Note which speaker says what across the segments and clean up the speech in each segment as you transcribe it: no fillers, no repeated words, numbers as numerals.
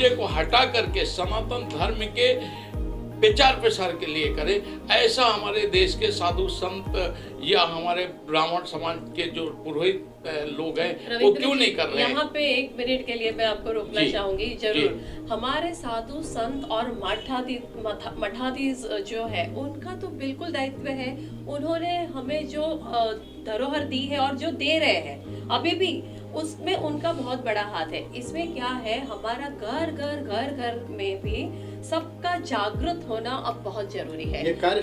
Speaker 1: मुद्दे को हटा करके सनातन धर्म के प्रचार प्रसार के लिए करें। ऐसा हमारे देश के साधु संत या हमारे ब्राह्मण समाज के जो पुरोहित लोग हैं वो क्यों नहीं कर रहे हैं?
Speaker 2: यहाँ पे 1 मिनट के लिए मैं आपको रोकना चाहूंगी जरूर। हमारे साधु संत और मठाधीश जो है उनका तो बिल्कुल दायित्व है। उन्होंने हमें जो धरोहर दी है और जो दे रहे हैं अभी भी, उसमें उनका बहुत बड़ा हाथ है। इसमें क्या है, हमारा घर में भी सबका जागृत होना अब बहुत जरूरी है।
Speaker 3: ये कार्य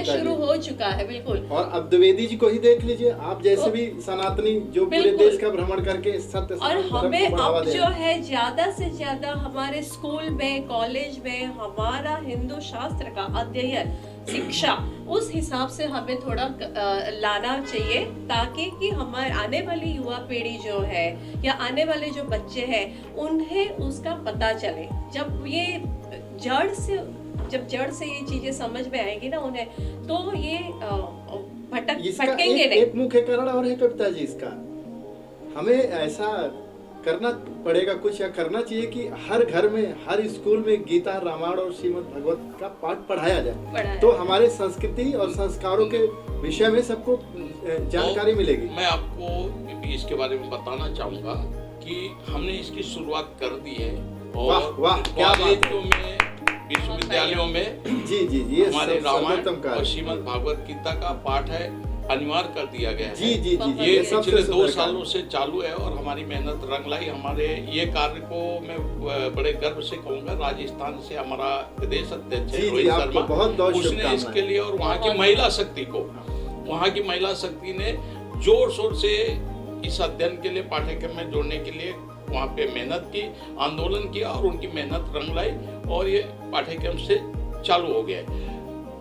Speaker 2: शुरू हो चुका है बिल्कुल।
Speaker 3: और अब द्विवेदी जी को ही देख लीजिए आप, जैसे भी सनातनी जो पूरे देश का भ्रमण करके सत्य
Speaker 2: और हमें अब जो है ज्यादा से ज्यादा हमारे स्कूल में, कॉलेज में हमारा हिंदू शास्त्र का अध्ययन, शिक्षा उस हिसाब से हमें थोड़ा लाना चाहिए, ताकि कि हमारे आने वाली युवा पीढ़ी जो है या आने वाले जो बच्चे हैं उन्हें उसका पता चले। जब जड़ से ये चीजें समझ में आएगी ना उन्हें, तो ये भटकेंगे नहीं।
Speaker 3: एक मुख्य कारण और है कविता जी इसका, हमें ऐसा करना पड़ेगा कुछ, या करना चाहिए कि हर घर में, हर स्कूल में गीता, रामायण और श्रीमद् भागवत का पाठ पढ़ाया जाए, तो हमारे संस्कृति और संस्कारों के विषय में सबको जानकारी मिलेगी।
Speaker 1: मैं आपको इसके बारे में बताना चाहूंगा कि हमने इसकी शुरुआत कर दी है और कॉलेजों में, विश्वविद्यालयों में
Speaker 3: जी
Speaker 1: हमारे रामायण और श्रीमद् भागवत गीता का पाठ है अनिवार्य कर दिया गया है।
Speaker 3: जी
Speaker 1: ये पिछले 2 सालों से चालू है और हमारी मेहनत रंग लाई। हमारे ये कार्य को मैं बड़े गर्व से कहूँगा, राजस्थान से हमारा प्रदेश अध्यक्ष है रोहित शर्मा, उसने इसके लिए और वहाँ की महिला शक्ति ने जोर शोर से इस अध्ययन के लिए, पाठ्यक्रम में जोड़ने के लिए वहाँ पे मेहनत की, आंदोलन किया और उनकी मेहनत रंग लाई और ये पाठ्यक्रम से चालू हो गया।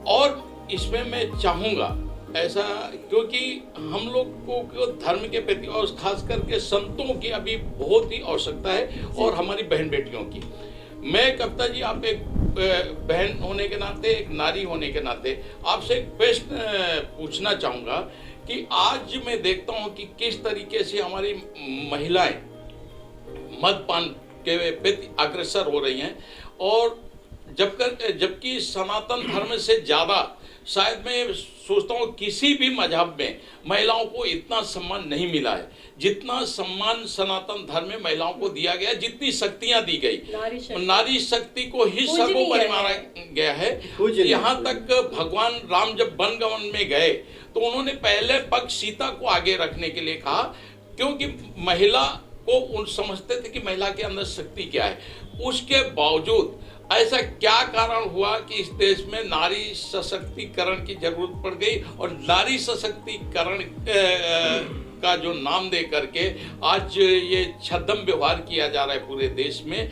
Speaker 1: और इसमें मैं चाहूँगा ऐसा, क्योंकि हम लोग को धर्म के प्रति और खास करके संतों की अभी बहुत ही आवश्यकता है और हमारी बहन बेटियों की। मैं कविता जी, आप एक बहन होने के नाते, एक नारी होने के नाते आपसे एक प्रश्न पूछना चाहूँगा कि आज मैं देखता हूँ कि किस तरीके से हमारी महिलाएं मद्यपान के प्रति अग्रसर हो रही हैं, और जबकि सनातन धर्म से ज़्यादा शायद मैं सोचता हूँ किसी भी मजहब में महिलाओं को इतना सम्मान नहीं मिला है जितना सम्मान सनातन धर्म में महिलाओं को दिया गया, जितनी शक्तियां दी गई। नारी शक्ति को ही सर्वोपरि माना गया है। यहाँ तक भगवान राम जब वनगमन में गए तो उन्होंने पहले पक्ष सीता को आगे रखने के लिए कहा, क्योंकि महिला को उन समझते थे कि महिला के अंदर शक्ति क्या है। उसके बावजूद ऐसा क्या कारण हुआ कि इस देश में नारी सशक्तिकरण की जरूरत पड़ गई और नारी सशक्तिकरण का जो नाम दे करके आज ये छद्म व्यवहार किया जा रहा है पूरे देश में?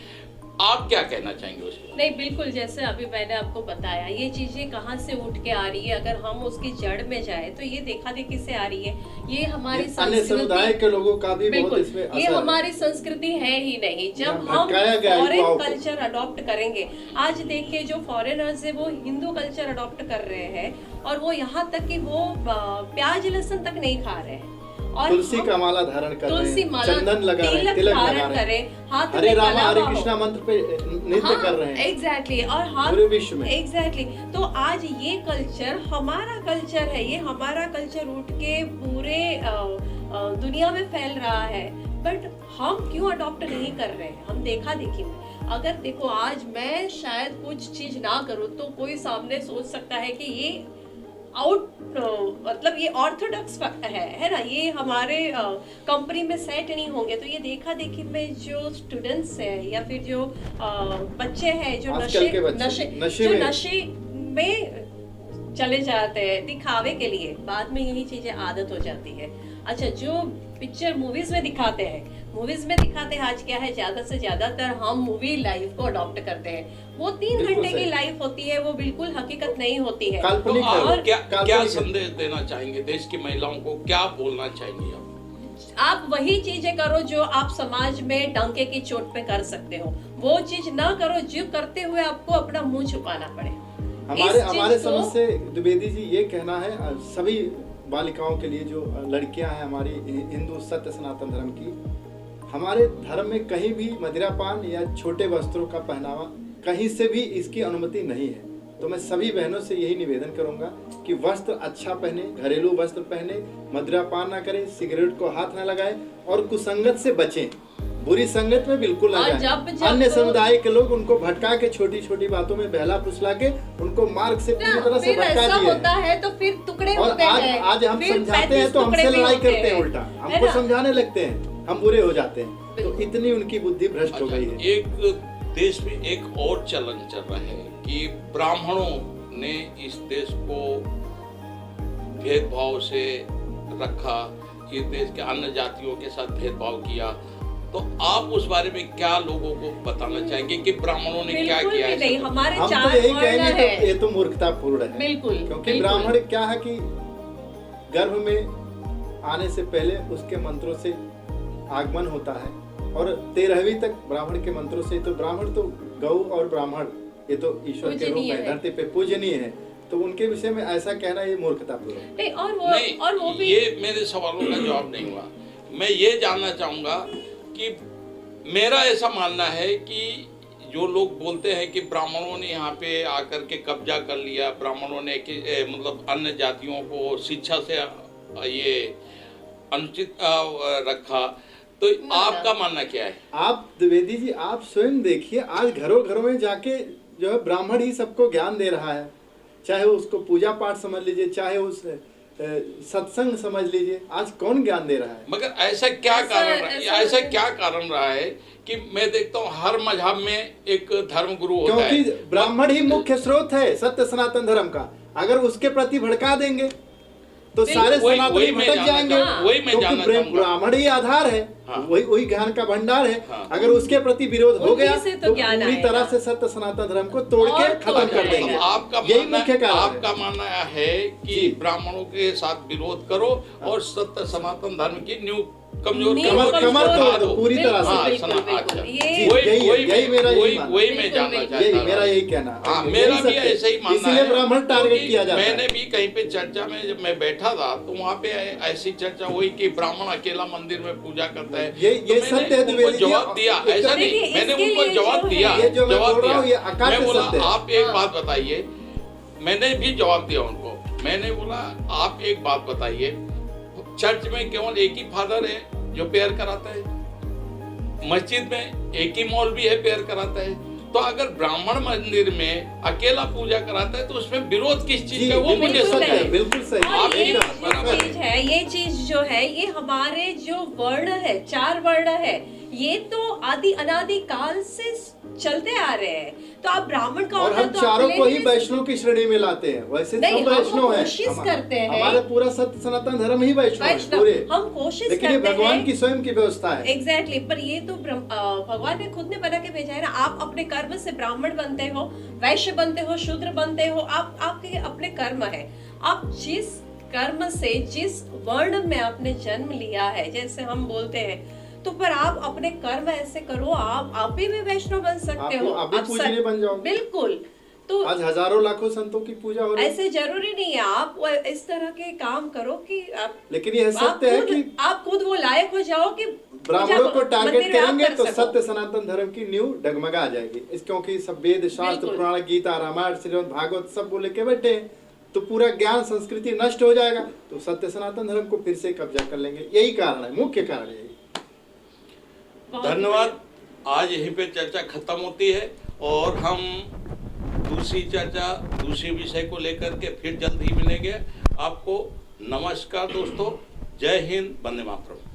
Speaker 1: आप क्या कहना चाहेंगे उसको?
Speaker 2: नहीं, बिल्कुल, जैसे अभी मैंने आपको बताया, ये चीजें कहाँ से उठ के आ रही है। अगर हम उसकी जड़ में जाए तो ये देखा देखी से आ रही है। ये हमारी
Speaker 3: समुदाय के लोगों का भी बहुत इसमें असर है।
Speaker 2: ये हमारी संस्कृति है ही नहीं। जब हम फॉरेन कल्चर अडॉप्ट करेंगे, आज देखिए जो फॉरेनर्स है वो हिंदू कल्चर अडॉप्ट कर रहे हैं और वो यहाँ तक कि वो प्याज लहसुन तक नहीं खा रहे हैं और
Speaker 3: तुलसी का माला धारण कर रहे हैं, चंदन लगा रहे हैं, तिलक लगा रहे हैं, हाथ हरे राम हरे कृष्णा मंत्र पे नृत्य कर रहे हैं।
Speaker 2: एग्जैक्टली, और
Speaker 3: पूरे विश्व में
Speaker 2: एग्जैक्टली। तो आज ये कल्चर हमारा कल्चर है, ये हमारा कल्चर उठ के पूरे दुनिया में फैल रहा है, बट हम क्यों अडॉप्ट नहीं कर रहे हैं? हम देखा देखी में, अगर देखो आज मैं शायद कुछ चीज ना करूँ तो कोई सामने सोच सकता है कि ये मतलब ये ऑर्थोडॉक्स है ना, ये हमारे कंपनी में सेट नहीं होंगे। तो ये देखा देखी में जो स्टूडेंट्स हैं या फिर जो बच्चे हैं जो नशे में चले जाते हैं दिखावे के लिए, बाद में यही चीजें आदत हो जाती है। अच्छा, जो पिक्चर मूवीज में दिखाते हैं आज क्या है, ज्यादा से ज्यादातर हम मूवी लाइफ को अडॉप्ट करते हैं। वो 3 घंटे की लाइफ होती है, वो बिल्कुल हकीकत नहीं होती है।
Speaker 1: तो और क्या संदेश देना चाहेंगे देश की महिलाओं को, क्या बोलना चाहेंगे
Speaker 2: आप वही चीजें करो जो आप समाज में डंके की चोट पे कर सकते हो, वो चीज ना करो जो करते हुए आपको अपना मुंह छुपाना पड़े।
Speaker 3: हमारे समझ से द्विवेदी जी ये कहना है सभी बालिकाओं के लिए, जो लड़कियां हैं हमारी हिंदू सत्य सनातन धर्म की, हमारे धर्म में कहीं भी मदिरापान या छोटे वस्त्रों का पहनावा कहीं से भी इसकी अनुमति नहीं है। तो मैं सभी बहनों से यही निवेदन करूंगा कि वस्त्र अच्छा पहने, घरेलू वस्त्र पहने, मदिरापान ना करें, सिगरेट को हाथ ना लगाएं और कुसंगत से बचें। बुरी संगत में बिल्कुल ना जाएं। अन्य समुदाय के लोग उनको भटका के छोटी छोटी बातों में बहला फुसला के उनको मार्ग से पूरी तरह से भटका दिए
Speaker 2: होता है तो फिर टुकड़े
Speaker 3: और
Speaker 2: होते हैं।
Speaker 3: आज हम समझाते हैं तो हमसे लड़ाई करते हैं, उल्टा हमको समझाने लगते हैं, हम बुरे हो जाते हैं। तो इतनी उनकी बुद्धि भ्रष्ट हो गई है।
Speaker 1: एक देश में एक और चलन चल रहा है कि ब्राह्मणों ने इस देश को भेदभाव से रखा, इस देश के अन्य जातियों के साथ भेदभाव किया। तो आप उस बारे में क्या लोगों को बताना चाहेंगे कि ब्राह्मणों ने क्या किया है?
Speaker 2: नहीं, हमारे
Speaker 3: हम
Speaker 2: चार
Speaker 3: तो यही
Speaker 2: वर्ण
Speaker 3: कहेंगे
Speaker 2: है।
Speaker 3: तो ये तो मूर्खतापूर्ण है।
Speaker 2: बिल्कुल,
Speaker 3: क्योंकि ब्राह्मण क्या है कि गर्भ में आने से पहले उसके मंत्रों से आगमन होता है और 13वीं तक ब्राह्मण के मंत्रों से। तो ब्राह्मण तो गौ और ब्राह्मण ये तो ईश्वर के रूप में धरती पे पूजनीय है। तो उनके विषय में ऐसा कहना ये मूर्खतापूर्ण है।
Speaker 1: नहीं, और वो भी ये मेरे सवालों का जवाब नहीं हुआ। मैं ये जानना चाहूंगा कि मेरा ऐसा मानना है कि जो लोग बोलते हैं कि ब्राह्मणों ने यहाँ पे आकर के कब्जा कर लिया, ब्राह्मणों ने मतलब अन्य जातियों को शिक्षा से ये अनुचित रखा, तो आपका मानना क्या है? आप
Speaker 3: द्विवेदी जी आप स्वयं देखिए, आज घरों घरों में जाके जो है ब्राह्मण ही सबको ज्ञान दे रहा है। चाहे उसको पूजा पाठ समझ लीजिए, चाहे उस सत्संग समझ लीजिए, आज कौन ज्ञान दे रहा है?
Speaker 1: मगर ऐसा क्या कारण रहा है कि मैं देखता हूँ हर मजहब में एक धर्म गुरु होता है।
Speaker 3: क्योंकि ब्राह्मण ही मुख्य स्रोत है सत्य सनातन धर्म का। अगर उसके प्रति भड़का देंगे तो सारे सनातनी भटक जाएंगे। क्योंकि ब्राह्मण ही आधार है, वही ज्ञान का भंडार है। अगर उसके प्रति विरोध हो गया तो पूरी तरह से सत्य सनातन धर्म को तोड़ के खत्म कर देंगे। यही मुख्य कारण है।
Speaker 1: आपका मानना है कि ब्राह्मणों के साथ विरोध करो और सत्य सनातन धर्म की नींव कमजोर
Speaker 3: कमर तोड़ दो पूरी तरह से।
Speaker 1: वही मैं जानना चाहता हूं।
Speaker 3: मेरा यही कहना।
Speaker 1: मेरा भी ऐसे ही मानना है।
Speaker 3: इसलिए ब्राह्मण टारगेट किया जाता है।
Speaker 1: मैंने भी कहीं पे चर्चा में जब मैं बैठा था तो वहाँ पे ऐसी चर्चा हुई कि ब्राह्मण अकेला मंदिर में पूजा करता है।
Speaker 3: ये सत्य है।
Speaker 1: उनको जवाब दिया, ऐसा नहीं, मैंने उनको जवाब दिया। मैं बोला आप एक बात बताइए, मैंने भी जवाब दिया उनको। मैंने बोला आप एक बात बताइए, चर्च में केवल एक ही फादर है जो प्रेयर कराता है, मस्जिद में एक ही मौलवी है प्रेयर कराता है। तो अगर ब्राह्मण मंदिर में अकेला पूजा कराता है तो उसमें विरोध किस चीज का? वो मुझे
Speaker 3: बिल्कुल सही।
Speaker 2: ये चीज जो है ये हमारे जो वर्ण है, 4 वर्ण है, ये तो आदि अनादि काल से चलते आ रहे हैं। तो आप ब्राह्मण का
Speaker 3: और हम चारों को ही वैष्णव की श्रेणी में लाते हैं। वैसे सब वैष्णव हैं,
Speaker 2: कोशिश करते हैं,
Speaker 3: हमारा पूरा सत्य सनातन धर्म ही वैष्णव है पूरे।
Speaker 2: हम कोशिश करते हैं,
Speaker 3: लेकिन भगवान की स्वयं की व्यवस्था है।
Speaker 2: एग्जैक्टली। पर ये तो भगवान ने खुद ने बना के भेजा है ना। आप अपने कर्म से ब्राह्मण बनते हो, वैश्य बनते हो, शूद्र बनते हो, आपके अपने कर्म है। आप जिस कर्म से, जिस वर्ण में आपने जन्म लिया है, जैसे हम बोलते हैं, तो पर आप अपने कर्म ऐसे करो, आप भी वैष्णव बन सकते हो,
Speaker 3: आप पूजनीय बन जाओ।
Speaker 2: बिल्कुल। तो
Speaker 3: आज हजारों लाखों संतों की पूजा हो रही है।
Speaker 2: ऐसे जरूरी नहीं है आप इस तरह के काम करो कि आप,
Speaker 3: लेकिन यह सत्य है कि
Speaker 2: आप खुद वो लायक हो जाओ कि
Speaker 3: ब्राह्मणों को टारगेट करेंगे तो सत्य सनातन धर्म की नींव डगमगा जाएगी। क्योंकि सब वेद शास्त्र पुराण गीता रामायण श्रीमद् भागवत सब बोले के बैठे हैं, तो पूरा ज्ञान संस्कृति नष्ट हो जाएगा। तो सत्य सनातन धर्म को फिर से कब्जा कर लेंगे। यही कारण है, मुख्य कारण यही।
Speaker 1: धन्यवाद। आज यहीं पे चर्चा खत्म होती है और हम दूसरी चर्चा, दूसरे विषय को लेकर के फिर जल्द ही मिलेंगे। आपको नमस्कार दोस्तों, जय हिंद, वंदे मातरम।